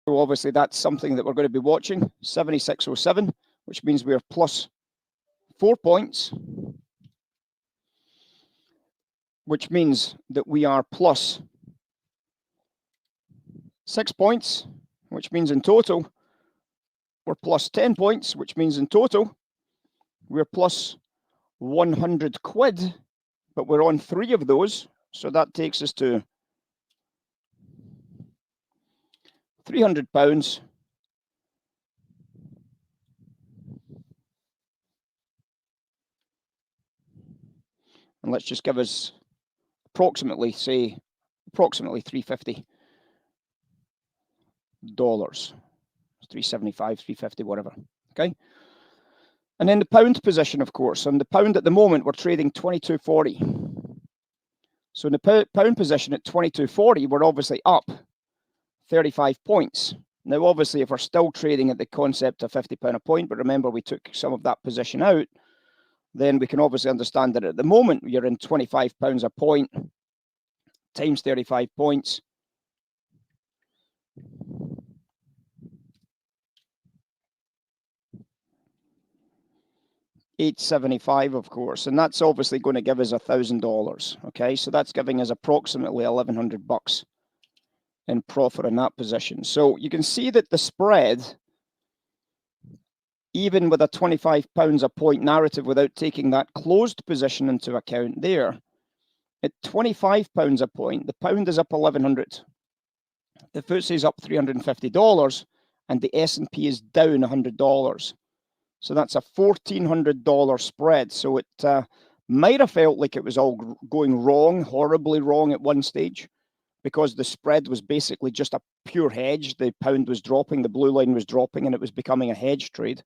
So obviously that's something that we're going to be watching, 7607, which means we are plus 4 points, which means that we are plus 6 points, which means in total we're plus 10 points, which means in total we're plus 100 quid, but we're on 3 of those, so that takes us to £300. And let's just give us approximately, say, approximately $350. 375, 350, whatever. Okay. And then the pound position, of course. And the pound at the moment, we're trading 22.40. So in the pound position at 22.40, we're obviously up 35 points. Now, obviously, if we're still trading at the concept of £50 a point, but remember we took some of that position out, then we can obviously understand that at the moment you're in £25 a point times 35 points. $875, of course, and that's obviously going to give us $1,000. Okay, so that's giving us approximately $1,100 in profit in that position. So you can see that the spread, even with a £25 a point narrative without taking that closed position into account there, at £25 a point, the pound is up 1,100. The FTSE is up $350, and the S&P is down $100. So that's a $1,400 spread. So it might have felt like it was all going wrong, horribly wrong at one stage, because the spread was basically just a pure hedge. The pound was dropping, the blue line was dropping, and it was becoming a hedge trade.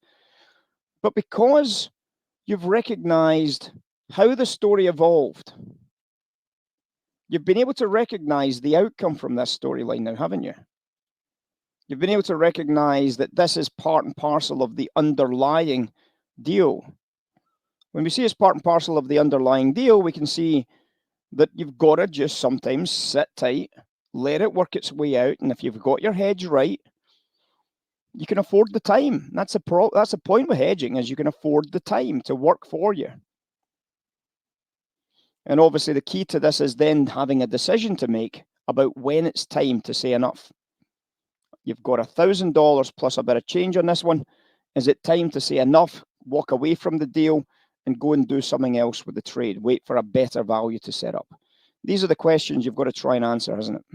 But because you've recognized how the story evolved, you've been able to recognize the outcome from this storyline now, haven't you? You've been able to recognize that this is part and parcel of the underlying deal. When we see it's part and parcel of the underlying deal, we can see that you've got to just sometimes sit tight, let it work its way out, and if you've got your hedge right, you can afford the time. That's a point with hedging, is you can afford the time to work for you. And obviously the key to this is then having a decision to make about when it's time to say enough. You've got $1,000 plus a bit of change on this one. Is it time to say enough, walk away from the deal, and go and do something else with the trade? Wait for a better value to set up. These are the questions you've got to try and answer, isn't it?